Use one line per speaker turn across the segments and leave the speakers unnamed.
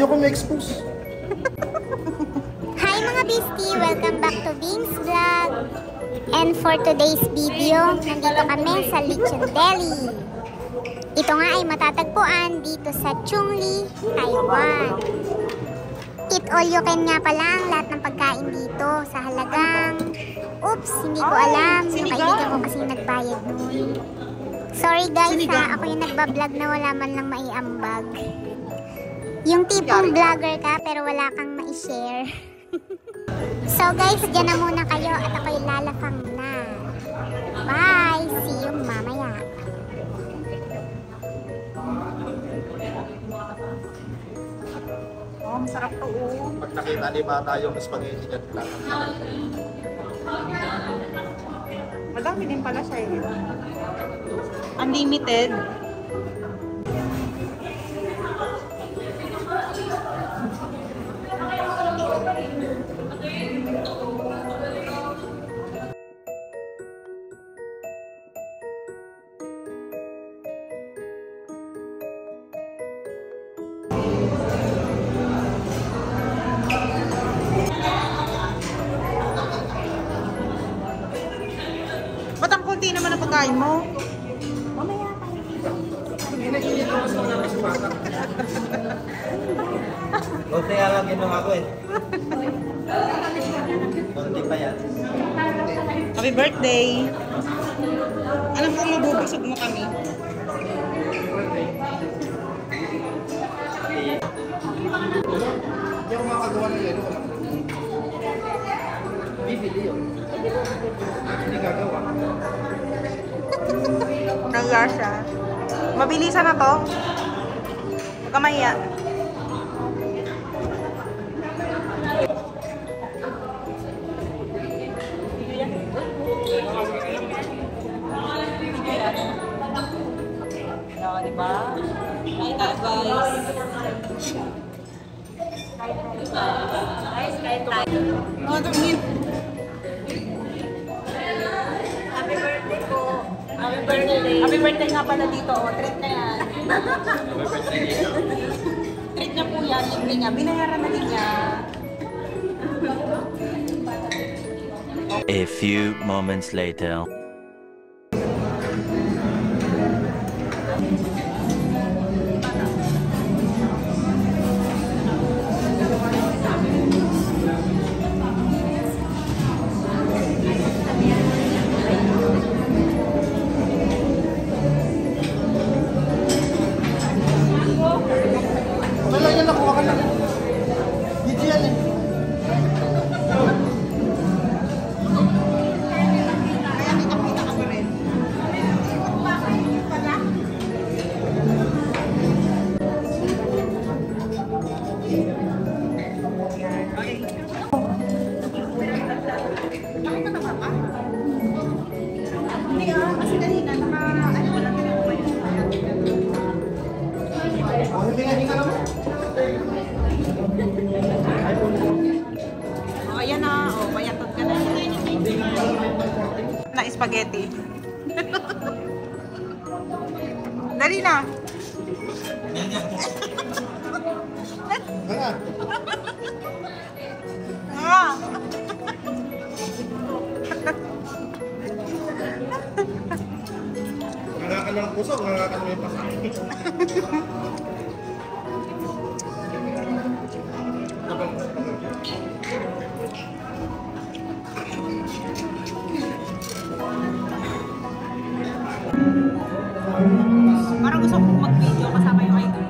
Ayoko ma-expose.
Hi mga bestie! Welcome back to Bing's Vlog. And for today's video, nandito kami sa Lechon Deli. Ito nga ay matatagpuan dito sa Chungli, Taiwan. Eat all you can nga pala ang lahat ng pagkain dito sa halagang... Oops, hindi ko alam. Yung kaibigan ko kasi nagbayad nun. Sorry guys ha, ako yung nagbablog na wala man lang maiambag. Yung tipong vlogger ka pero wala kang ma-share. So guys, dyan na muna kayo at ako'y lalafang na. Bye! See you mamaya.
Oh, masarap to oh.
Pag nakita ni Bata yung spaghetti dyan,
Madami din pala siya eh. Unlimited. Ba't ang konti naman ang pagkain mo? Mamaya pa.
O kaya lang ginawa ko eh. Konti pa yan.
Happy birthday! Alam ko mabubusog mo kami.
Hindi ako makagawa ng yelo. Bibili yun. Hindi gagawa.
Nagaya siya. Mabilisan na to. Huwag ka mahiya. Diba? Hi guys! Happy birthday po! Happy birthday! Happy birthday nga pala dito. Oh, treat na yan. Treat na po yan. Libre niya. Binayaran na din niya.
A few moments later.
Yan ako, waka lang. Dito yan eh.
Kaya kita ka pa rin. Hindi kasi kanina wala
Hindi ka naman.
Oh, ayan na. Oh, payatot ka na. Na spaghetti. Dali na.
Ano?
Ah.
Nangakan ng puso, nangakan mo yung pasakit.
Parang gusto ko mag-video kasama yung idol.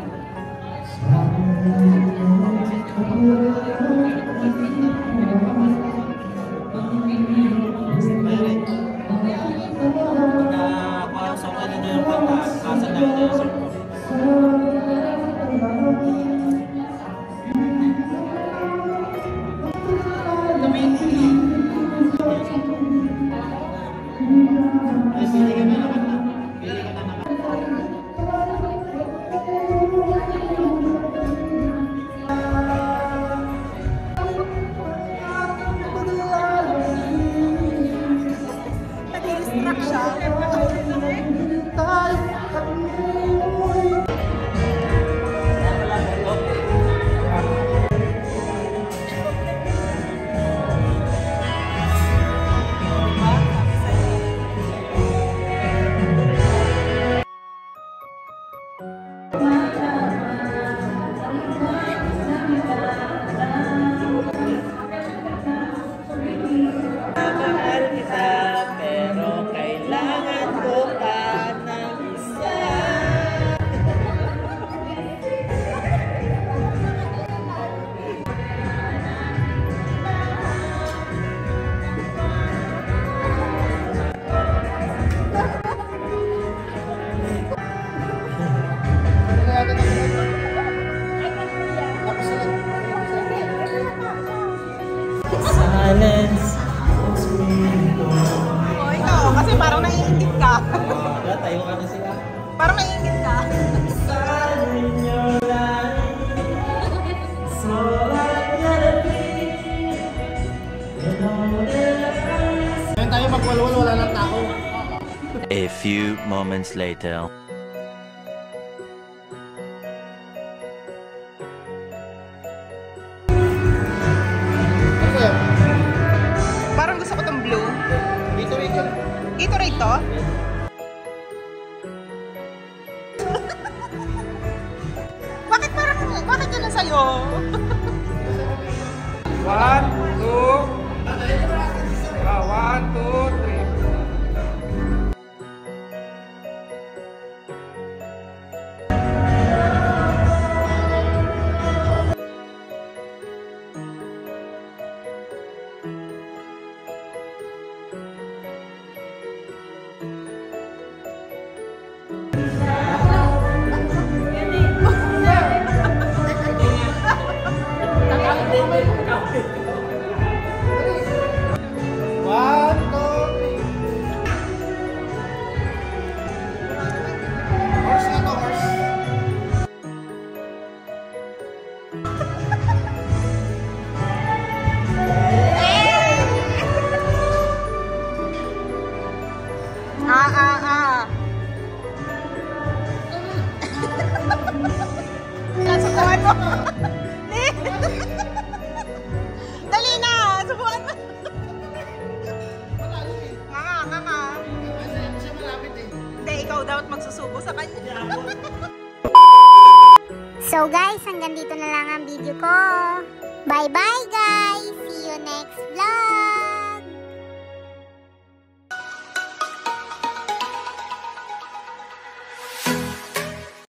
Tayo ka na sila.
Parang naiingit ka.
Ngayon tayo magwalwal, wala ng tao.
A few moments later.
Ano kaya?
Parang gusto ko tong blue.
Dito rin siya.
Gatorade to? Bakit yun na sa'yo?
1, 2. 1, 2, 3.
Subukan mo. Dali na, subukan mo. Nga.
Siya malapit eh.
Hindi, ikaw dapat magsusubo sa kanya.
So guys, hanggang dito na lang ang video ko. Bye-bye guys!